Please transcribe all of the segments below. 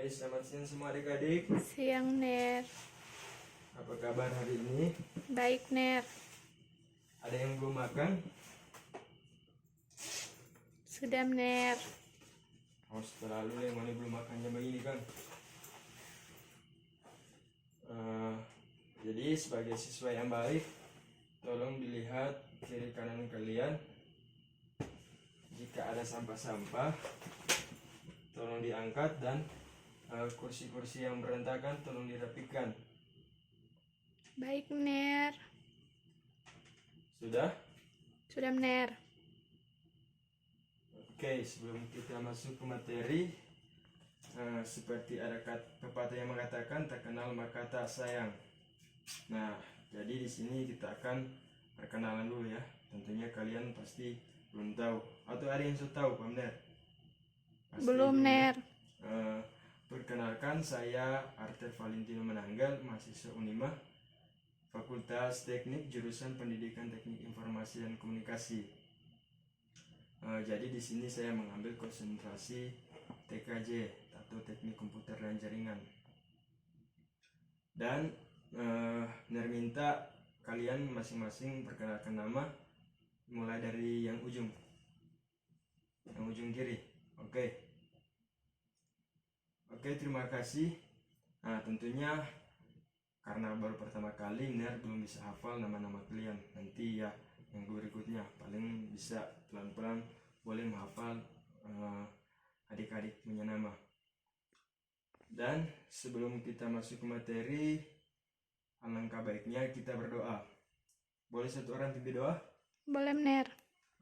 Oke, selamat siang semua adik-adik. Siang, Ner. Apa kabar hari ini? Baik, Ner. Ada yang belum makan? Sudah, Ner. Oh, selalu yang mana belum makan jam ini kan? Jadi sebagai siswa yang baik, tolong dilihat kiri kanan kalian. Jika ada sampah-sampah, tolong diangkat dan kursi-kursi yang berantakan tolong dirapikan. Baik, Ner. Sudah? Sudah, Ner. Oke, sebelum kita masuk ke materi, seperti ada pepatah yang mengatakan tak kenal maka tak sayang. Nah, jadi di sini kita akan perkenalan dulu ya. Tentunya kalian pasti belum tahu atau ada yang sudah tahu, Pak Ner? Pasti Belum, Ner. Perkenalkan, saya Arthur Valentino Menanggal, mahasiswa Unima, Fakultas Teknik, jurusan Pendidikan Teknik Informasi dan Komunikasi. Jadi di sini saya mengambil konsentrasi TKJ atau Teknik Komputer dan Jaringan. Dan Ner minta kalian masing-masing perkenalkan nama, mulai dari yang ujung kiri. Oke, terima kasih. Nah, tentunya karena baru pertama kali Ner belum bisa hafal nama-nama kalian. Nanti ya yang berikutnya paling bisa pelan-pelan boleh menghafal adik-adik punya nama. Dan sebelum kita masuk ke materi, alangkah baiknya kita berdoa. Boleh satu orang pimpin doa? Boleh, Ner.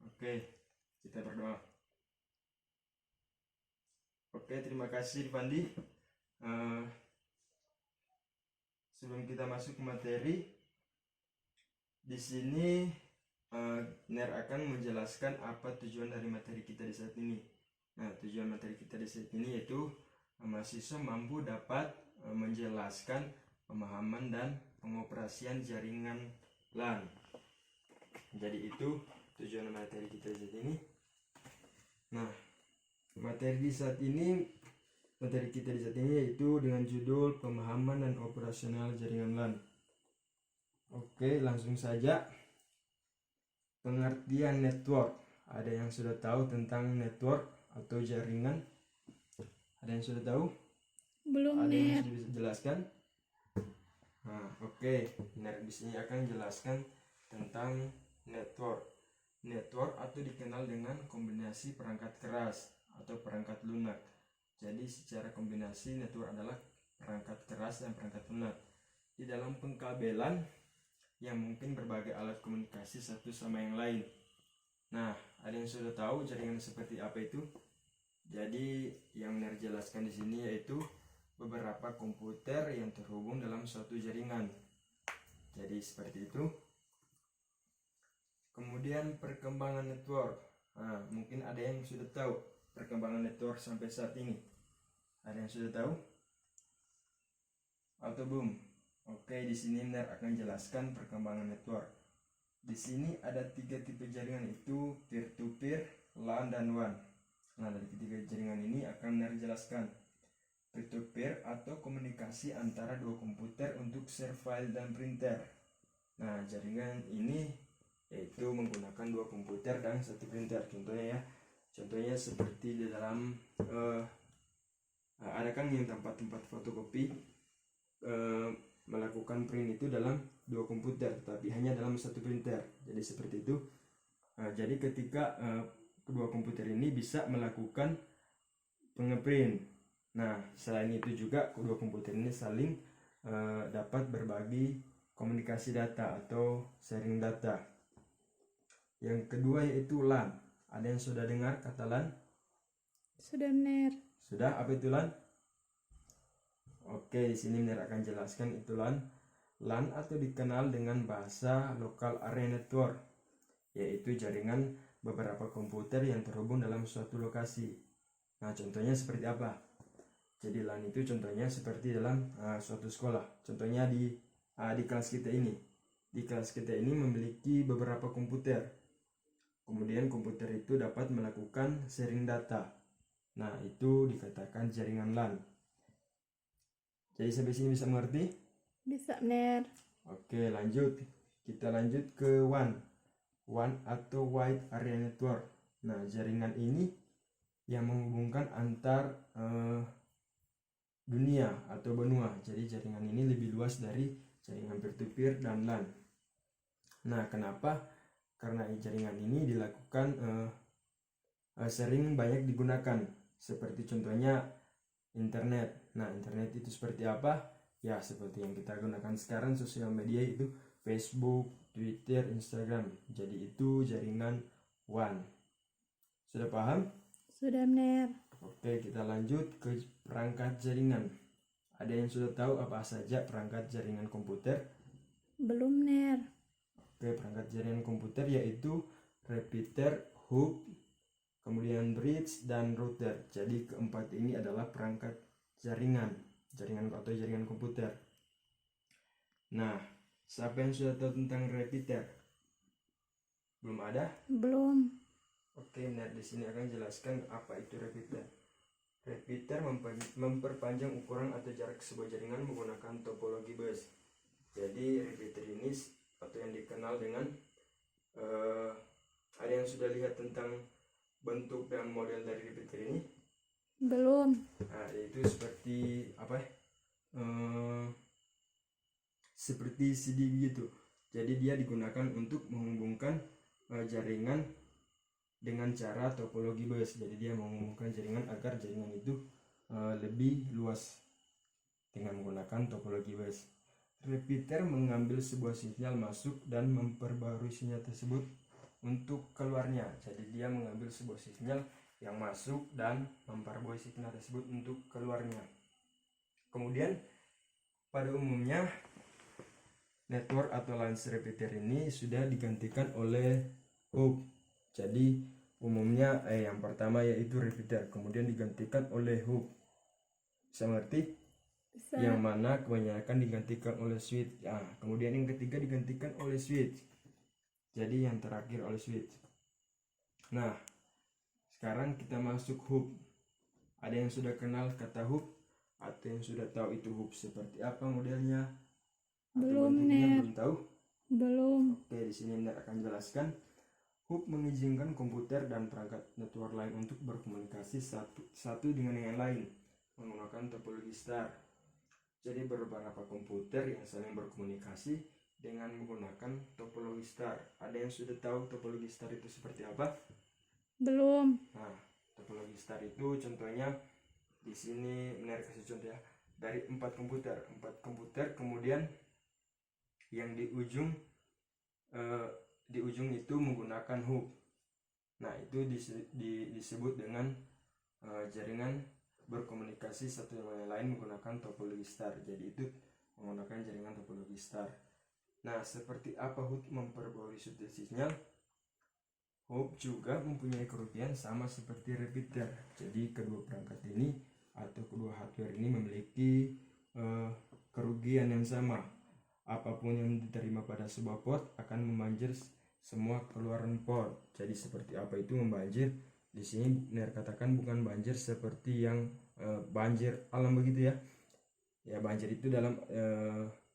Oke, kita berdoa. Oke, terima kasih Fandi. Sebelum kita masuk ke materi, di sini Ner akan menjelaskan apa tujuan dari materi kita di saat ini. Nah, tujuan materi kita di saat ini yaitu mahasiswa mampu dapat menjelaskan pemahaman dan pengoperasian jaringan LAN. Jadi itu tujuan materi kita di saat ini. Nah, materi kita di saat ini yaitu dengan judul pemahaman dan operasional jaringan LAN. Oke, langsung saja. Pengertian network. Ada yang sudah tahu tentang network atau jaringan? Ada yang sudah tahu? Belum, Ada yang Ner. sudah bisa jelaskan? Nah, oke. Ner di sini akan jelaskan tentang network. Network atau dikenal dengan kombinasi perangkat keras atau perangkat lunak. Jadi secara kombinasi network adalah perangkat keras dan perangkat lunak. Di dalam pengkabelan yang mungkin berbagai alat komunikasi satu sama yang lain. Nah, ada yang sudah tahu jaringan seperti apa itu? Jadi yang Ner jelaskan di sini yaitu beberapa komputer yang terhubung dalam suatu jaringan. Jadi seperti itu. Kemudian perkembangan network. Nah, mungkin ada yang sudah tahu perkembangan network sampai saat ini. Ada yang sudah tahu? Atau belum? Oke, di sini Ner akan jelaskan perkembangan network. Di sini ada 3 tipe jaringan, itu peer-to-peer, LAN, dan WAN. Nah, dari ketiga jaringan ini akan Ner jelaskan. Peer-to-peer atau komunikasi antara dua komputer untuk share file dan printer. Nah, jaringan ini yaitu menggunakan 2 komputer dan 1 printer. Contohnya ya, contohnya seperti di dalam ada kan yang tempat-tempat fotokopi melakukan print itu dalam 2 komputer, tapi hanya dalam 1 printer. Jadi seperti itu. Jadi ketika kedua komputer ini bisa melakukan pengeprint. Nah, selain itu juga kedua komputer ini saling dapat berbagi komunikasi data atau sharing data. Yang kedua yaitu LAN. Ada yang sudah dengar kata LAN? Sudah, Ner. Sudah, apa itu LAN? Oke, di sini Ner akan jelaskan itu LAN. LAN atau dikenal dengan bahasa Local Area Network, yaitu jaringan beberapa komputer yang terhubung dalam suatu lokasi. Nah, contohnya seperti apa? Jadi LAN itu contohnya seperti dalam suatu sekolah. Contohnya di kelas kita ini. Di kelas kita ini memiliki beberapa komputer. Kemudian komputer itu dapat melakukan sharing data. Nah, itu dikatakan jaringan LAN. Jadi sampai sini bisa mengerti? Bisa, bener. Oke, lanjut. Kita lanjut ke WAN. WAN atau Wide Area Network. Nah, jaringan ini yang menghubungkan antar dunia atau benua. Jadi jaringan ini lebih luas dari jaringan peer-to-peer dan LAN. Nah, kenapa? Karena jaringan ini dilakukan sering banyak digunakan. Seperti contohnya internet. Nah, internet itu seperti apa? Ya, seperti yang kita gunakan sekarang sosial media itu Facebook, Twitter, Instagram. Jadi itu jaringan WAN. Sudah paham? Sudah, bener. Oke, kita lanjut ke perangkat jaringan. Ada yang sudah tahu apa saja perangkat jaringan komputer? Belum, bener. Oke, perangkat jaringan komputer yaitu repeater, hub, kemudian bridge, dan router. Jadi keempat ini adalah perangkat jaringan atau jaringan komputer. Nah, siapa yang sudah tahu tentang repeater? Belum ada? Belum. Oke, nah di sini akan jelaskan apa itu repeater. Repeater memperpanjang ukuran atau jarak sebuah jaringan menggunakan topologi bus. Jadi repeater ini atau yang dikenal dengan ada yang sudah lihat tentang bentuk dan model dari repeater ini? Belum. Nah, itu seperti apa ya? Seperti CD gitu. Jadi dia digunakan untuk menghubungkan jaringan dengan cara topologi bus. Jadi dia menghubungkan jaringan agar jaringan itu lebih luas dengan menggunakan topologi bus. Repeater mengambil sebuah sinyal masuk dan memperbarui sinyal tersebut untuk keluarnya. Jadi dia mengambil sebuah sinyal yang masuk dan memperbarui sinyal tersebut untuk keluarnya. Kemudian pada umumnya network atau lines repeater ini sudah digantikan oleh hub. Jadi umumnya yang pertama yaitu repeater, kemudian digantikan oleh hub. Bisa mengerti? Bisa. Yang mana kebanyakan digantikan oleh switch. Nah, kemudian yang ketiga digantikan oleh switch. Jadi yang terakhir oleh switch. Nah, sekarang kita masuk hub. Ada yang sudah kenal kata hub atau yang sudah tahu itu hub seperti apa modelnya? Atau Belum, bentuknya Ner. belum tahu? Belum. Oke, di sini Ner akan jelaskan. Hub mengizinkan komputer dan perangkat network lain untuk berkomunikasi satu dengan yang lain menggunakan topologi star. Jadi beberapa komputer yang saling berkomunikasi dengan menggunakan topologi star. Ada yang sudah tahu topologi star itu seperti apa? Belum. Nah, topologi star itu contohnya di sini Ner kasih contoh ya. Dari 4 komputer kemudian yang di ujung itu menggunakan hub. Nah, itu disebut dengan jaringan berkomunikasi satu dengan yang lain menggunakan topologi star. Jadi itu menggunakan jaringan topologi star. Nah, seperti apa hub memperbarui suatu sinyal? Hub juga mempunyai kerugian sama seperti repeater. Jadi kedua perangkat ini atau kedua hardware ini memiliki kerugian yang sama. Apapun yang diterima pada sebuah port akan membanjir semua keluaran port. Jadi seperti apa itu membanjir? Di sini Ner katakan bukan banjir seperti yang banjir alam begitu ya. Ya, banjir itu dalam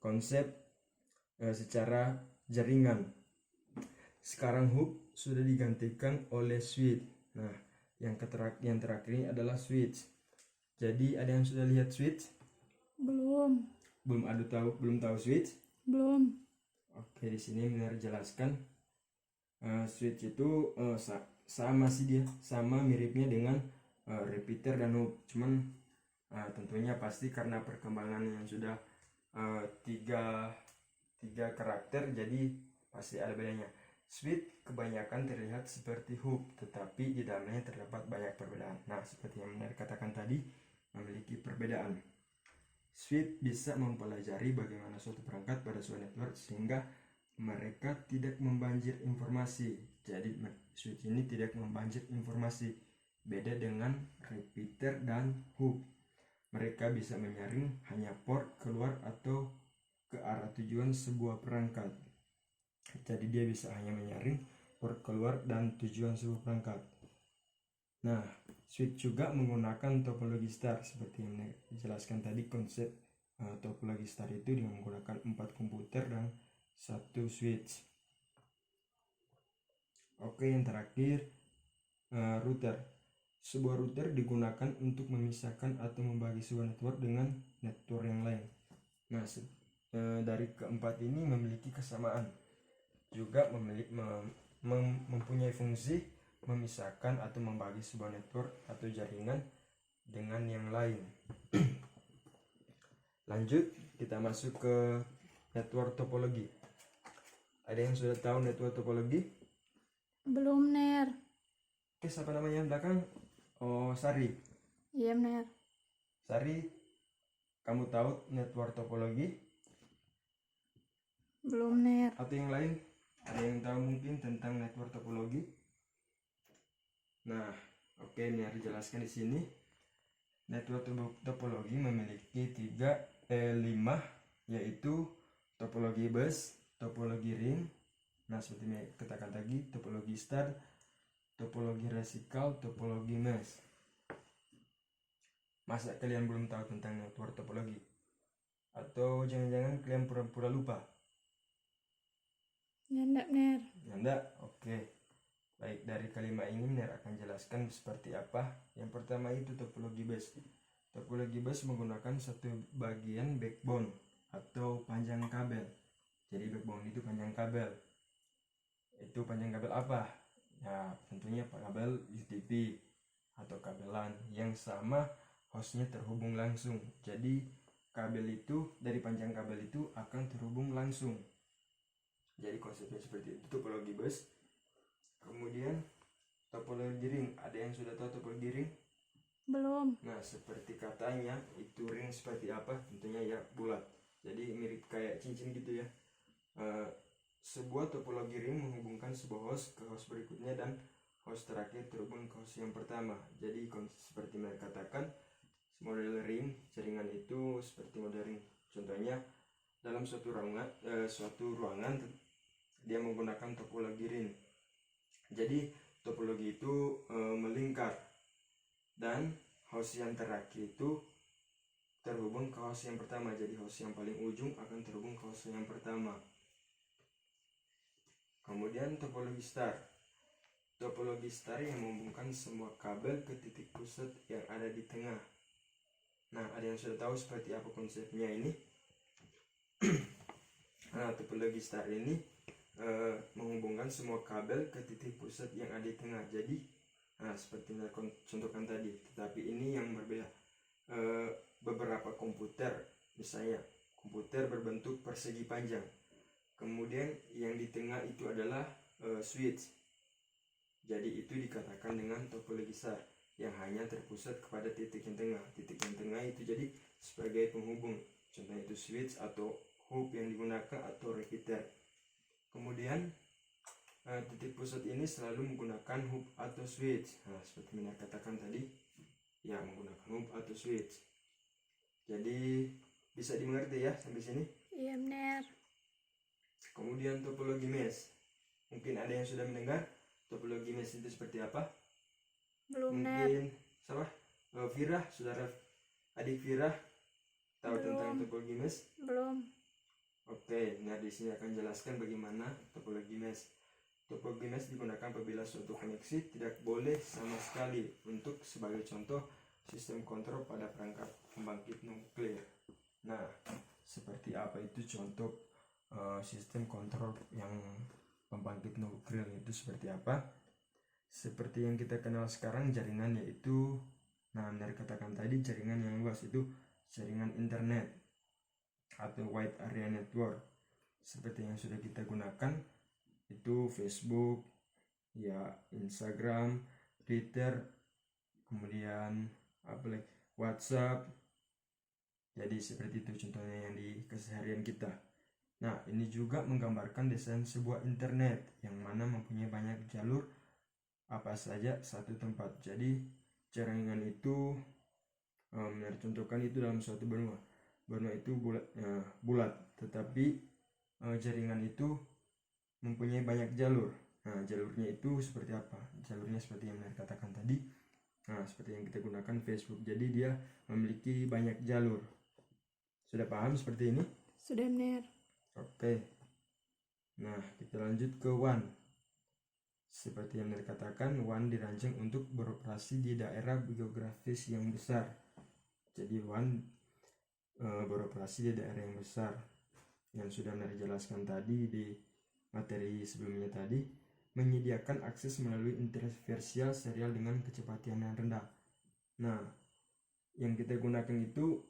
konsep secara jaringan. Sekarang hub sudah digantikan oleh switch. Nah, yang terakhir ini adalah switch. Jadi ada yang sudah lihat switch? Belum. Belum tahu switch? Belum. Oke, di sini Ner jelaskan. Switch itu sama sih dia, sama miripnya dengan repeater dan hub. Cuman tentunya pasti karena perkembangan yang sudah tiga karakter, jadi pasti ada bedanya. Switch kebanyakan terlihat seperti hub, tetapi di dalamnya terdapat banyak perbedaan. Nah, seperti yang Ner katakan tadi, memiliki perbedaan. Switch bisa mempelajari bagaimana suatu perangkat pada suatu network sehingga mereka tidak membanjir informasi. Jadi switch ini tidak membanjir informasi. Beda dengan repeater dan hub. Mereka bisa menyaring hanya port keluar atau ke arah tujuan sebuah perangkat. Jadi dia bisa hanya menyaring port keluar dan tujuan sebuah perangkat. Nah, switch juga menggunakan topologi star seperti yang dijelaskan tadi, konsep topologi star itu dengan menggunakan 4 komputer dan 1 switch. Oke, yang terakhir router. Sebuah router digunakan untuk memisahkan atau membagi sebuah network dengan network yang lain. Nah, dari keempat ini memiliki kesamaan, juga mempunyai fungsi memisahkan atau membagi sebuah network atau jaringan dengan yang lain. Lanjut, kita masuk ke network topologi. Ada yang sudah tahu network topologi? Belum, Ner. Oke, siapa namanya belakang? Oh, Sari. Iya, Ner. Sari, kamu tahu network topologi? Belum, Ner. Atau yang lain? Ada yang tahu mungkin tentang network topologi? Nah, oke, ini harus dijelaskan di sini. Network topologi memiliki 5, yaitu topologi bus, topologi ring. Nah, seperti yang katakan tadi, topologi star, topologi resikal, topologi mesh. Masa kalian belum tahu tentang network topologi? Atau jangan-jangan kalian pura-pura lupa? Ya, enggak, Ner. Ya enggak? Oke. Baik, dari kalimat ini Ner akan jelaskan seperti apa. Yang pertama itu topologi bus. Topologi bus menggunakan satu bagian backbone atau panjang kabel. Jadi backbone itu panjang kabel. Itu panjang kabel apa? Ya, tentunya kabel UTP atau kabel LAN yang sama hostnya terhubung langsung. Jadi kabel itu, dari panjang kabel itu akan terhubung langsung. Jadi konsepnya seperti itu topologi bus. Kemudian topologi ring. Ada yang sudah tahu topologi ring? Belum. Nah, seperti katanya, itu ring seperti apa? Tentunya ya bulat. Jadi mirip kayak cincin gitu ya. Sebuah topologi ring menghubungkan sebuah host ke host berikutnya dan host terakhir terhubung ke host yang pertama. Jadi seperti mereka katakan, model ring jaringan itu seperti model ring. Contohnya dalam suatu ruangan dia menggunakan topologi ring. Jadi topologi itu melingkar dan host yang terakhir itu terhubung ke host yang pertama. Jadi host yang paling ujung akan terhubung ke host yang pertama. Kemudian topologi star. Topologi star yang menghubungkan semua kabel ke titik pusat yang ada di tengah. Nah, ada yang sudah tahu seperti apa konsepnya ini? Nah, topologi star ini menghubungkan semua kabel ke titik pusat yang ada di tengah. Jadi, seperti yang contohkan tadi. Tetapi ini yang berbeda. Beberapa komputer, misalnya komputer berbentuk persegi panjang. Kemudian yang di tengah itu adalah switch. Jadi itu dikatakan dengan topologi star yang hanya terpusat kepada titik yang tengah. Titik yang tengah itu jadi sebagai penghubung. Contohnya itu switch atau hub yang digunakan atau repeater. Kemudian titik pusat ini selalu menggunakan hub atau switch. Nah, seperti yang katakan tadi, ya menggunakan hub atau switch. Jadi bisa dimengerti ya sampai sini? Iya, benar. Kemudian topologi mesh. Mungkin ada yang sudah mendengar topologi mesh itu seperti apa? Belum, Ner. Mungkin siapa? Firah, saudara adik Firah tahu Belum. tentang topologi mesh? Belum. Oke, nah di sini akan jelaskan bagaimana topologi mesh. Topologi mesh digunakan apabila suatu koneksi tidak boleh sama sekali untuk sebagai contoh sistem kontrol pada perangkat pembangkit nuklir. Nah, seperti apa itu contoh sistem kontrol yang pembangkit nuklir itu seperti apa? Seperti yang kita kenal sekarang jaringan, yaitu benar katakan tadi, jaringan yang luas itu jaringan internet atau wide area network. Seperti yang sudah kita gunakan itu Facebook, ya Instagram, Twitter, kemudian WhatsApp. Jadi seperti itu contohnya yang di keseharian kita. Nah, ini juga menggambarkan desain sebuah internet yang mana mempunyai banyak jalur apa saja satu tempat. Jadi jaringan itu contohkan itu dalam suatu benua. Benua itu bulat, tetapi jaringan itu mempunyai banyak jalur. Nah, jalurnya itu seperti apa? Jalurnya seperti yang saya katakan tadi. Nah, seperti yang kita gunakan Facebook. Jadi dia memiliki banyak jalur. Sudah paham seperti ini? Sudah, Benar. Oke. Nah, kita lanjut ke WAN. Seperti yang dikatakan, WAN dirancang untuk beroperasi di daerah geografis yang besar. Jadi WAN beroperasi di daerah yang besar. Yang sudah dijelaskan tadi di materi sebelumnya tadi, menyediakan akses melalui interferensial serial dengan kecepatan yang rendah. Nah, yang kita gunakan itu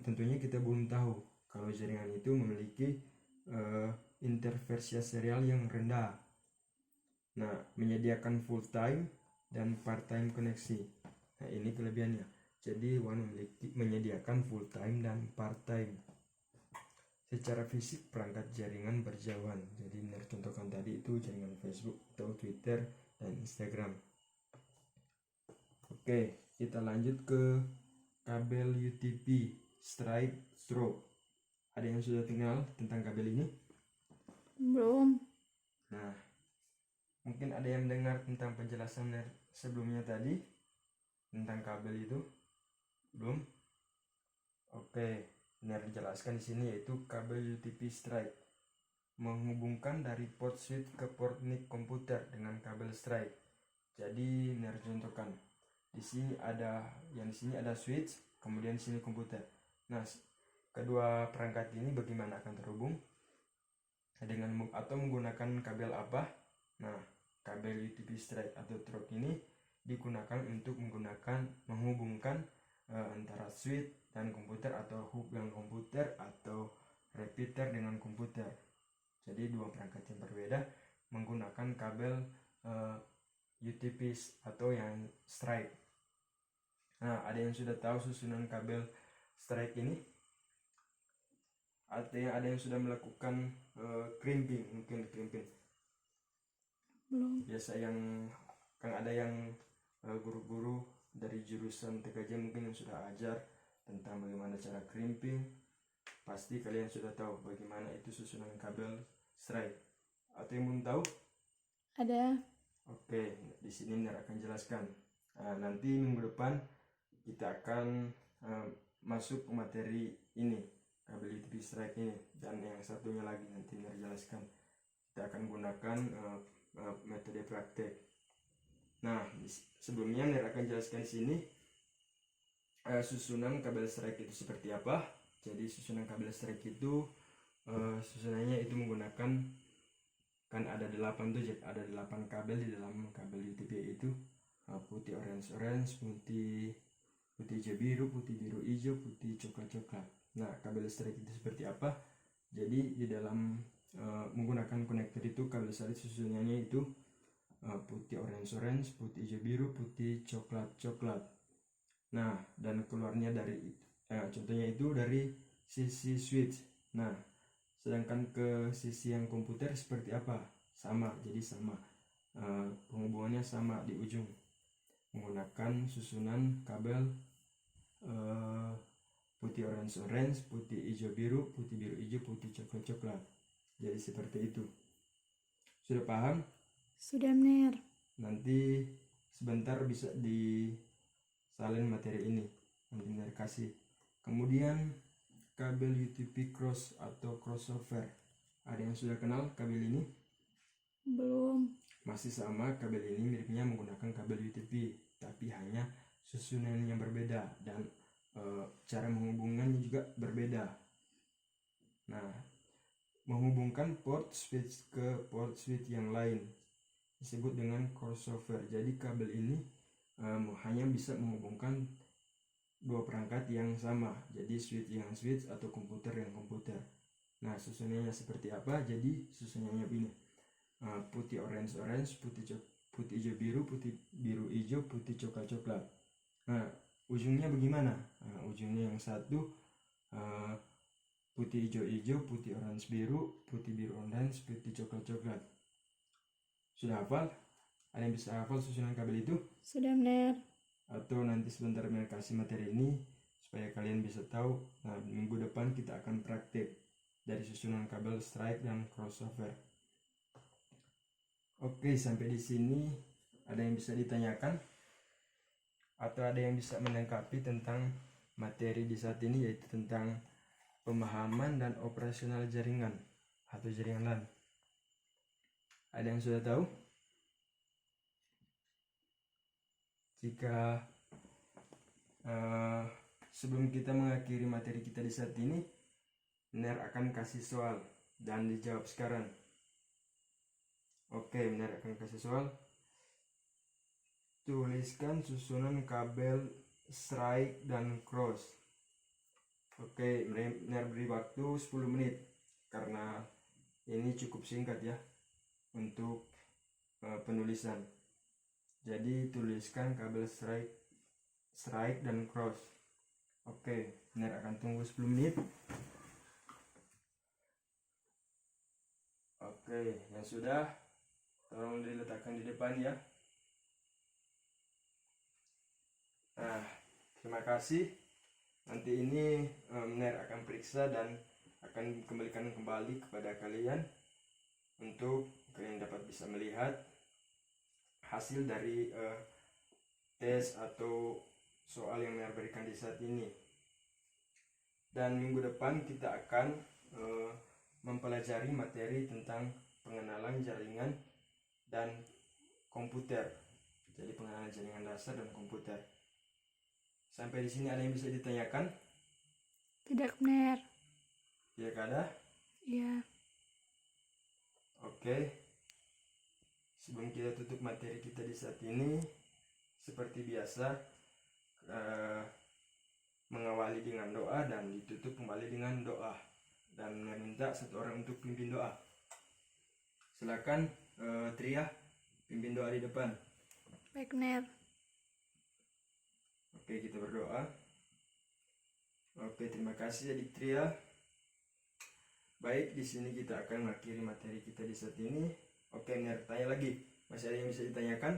tentunya kita belum tahu kalau jaringan itu memiliki interferensial serial yang rendah. Nah, menyediakan full time dan part time koneksi. Nah, ini kelebihannya. Jadi WAN menyediakan full time dan part time. Secara fisik perangkat jaringan berjauhan. Jadi benar contohkan tadi itu jaringan Facebook atau Twitter dan Instagram. Oke, kita lanjut ke kabel UTP straight through. Ada yang sudah kenal tentang kabel ini? Belum. Nah, mungkin ada yang mendengar tentang penjelasan sebelumnya tadi tentang kabel itu? Belum? Oke, benar dijelaskan di sini yaitu kabel UTP straight menghubungkan dari port switch ke port NIC komputer dengan kabel straight. Jadi benar contohkan. Di sini ada switch, kemudian di sini komputer. Nah, kedua perangkat ini bagaimana akan terhubung? Atau menggunakan kabel apa? Nah, kabel UTP straight atau through ini digunakan untuk menghubungkan antara switch dan komputer atau hub dengan komputer atau repeater dengan komputer. Jadi dua perangkat yang berbeda menggunakan kabel UTP atau yang straight. Nah, ada yang sudah tahu susunan kabel straight ini? Ada yang sudah melakukan crimping, mungkin crimping. Belum. Biasa yang kan ada yang guru-guru dari jurusan TKJ mungkin yang sudah ajar tentang bagaimana cara crimping. Pasti kalian sudah tahu bagaimana itu susunan kabel straight. Atau yang belum tahu? Ada. Oke, di sini Ner akan jelaskan. Nanti minggu depan kita akan masuk ke materi ini, kabel UTP straight ini, dan yang satunya lagi nanti Ner jelaskan. Kita akan gunakan metode praktek. Nah, sebelumnya Ner akan jelaskan di sini susunan kabel straight itu seperti apa. Jadi susunan kabel straight itu susunannya itu menggunakan kan ada 8 kabel di dalam kabel UTP itu, putih orange, putih hijau biru, putih biru hijau, putih coklat. Nah, kabel straight itu seperti apa? Jadi di dalam menggunakan konektor itu kabel straight susunannya itu putih orange, putih hijau biru, putih coklat. Nah, dan keluarnya dari contohnya itu dari sisi switch. Nah, sedangkan ke sisi yang komputer seperti apa? Jadi sama. Penghubungannya sama di ujung. Menggunakan susunan kabel putih orange, putih hijau biru, putih biru hijau, putih coklat. Jadi seperti itu. Sudah paham? Sudah, Benar. Nanti sebentar bisa disalin materi ini. Nanti Benar kasih. Kemudian kabel UTP cross atau crossover. Ada yang sudah kenal kabel ini? Belum. Masih sama, kabel ini miripnya menggunakan kabel UTP, tapi hanya susunan yang berbeda dan cara menghubungkannya juga berbeda. Nah, menghubungkan port switch ke port switch yang lain disebut dengan crossover. Jadi kabel ini hanya bisa menghubungkan dua perangkat yang sama, jadi switch atau komputer yang komputer. Nah, susunannya seperti apa? Jadi susunannya ini putih orange, putih hijau biru, putih biru hijau, putih coklat. Nah, ujungnya bagaimana? Ujungnya yang satu putih hijau, putih orange biru, putih biru orange, putih coklat. Sudah hafal? Ada yang bisa hafal susunan kabel itu? Sudah, Benar. Atau nanti sebentar Mel kasih materi ini supaya kalian bisa tahu. Nah, minggu depan kita akan praktik dari susunan kabel straight dan crossover. Oke, sampai di sini ada yang bisa ditanyakan atau ada yang bisa melengkapi tentang materi di saat ini, yaitu tentang pemahaman dan operasional jaringan atau jaringan LAN. Ada yang sudah tahu? Jika sebelum kita mengakhiri materi kita di saat ini, Ner akan kasih soal dan dijawab sekarang. Oke, Ner akan kasih soal. Tuliskan susunan kabel strike dan cross. Oke, Ner beri waktu 10 menit karena ini cukup singkat ya untuk penulisan. Jadi tuliskan kabel strike dan cross. Oke, Ner akan tunggu 10 menit. Oke, yang sudah tolong diletakkan di depan ya. Nah, terima kasih. Nanti ini Ner akan periksa dan akan kembalikan kembali kepada kalian untuk kalian dapat bisa melihat hasil dari tes atau soal yang Ner berikan di saat ini. Dan minggu depan kita akan mempelajari materi tentang pengenalan jaringan dan komputer. Jadi pengenalan jaringan dasar dan komputer. Sampai di sini ada yang bisa ditanyakan? Tidak, Ner. Ya, ada? Ya. Oke. Sebelum kita tutup materi kita di saat ini, seperti biasa mengawali dengan doa dan ditutup kembali dengan doa, dan meminta satu orang untuk pimpin doa. Silakan Tria, pimpin doa di depan. Baik, Ner. Oke, kita berdoa. Oke, terima kasih Adik Tria. Baik, di sini kita akan mengakhiri materi kita di saat ini. Oke, Ner, tanya lagi. Masih ada yang bisa ditanyakan?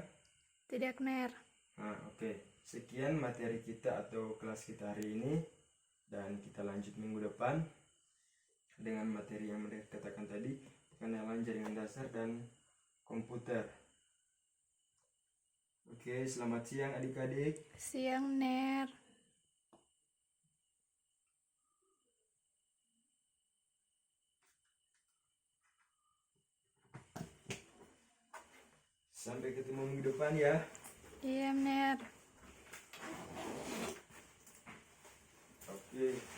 Tidak, Ner. Nah, oke. Sekian materi kita atau kelas kita hari ini. Dan kita lanjut minggu depan dengan materi yang mereka katakan tadi, pengenalan jaringan dasar dan komputer. Oke, selamat siang adik-adik. Siang, Ner. Sampai ketemu minggu depan ya. Iya, Ner. Oke.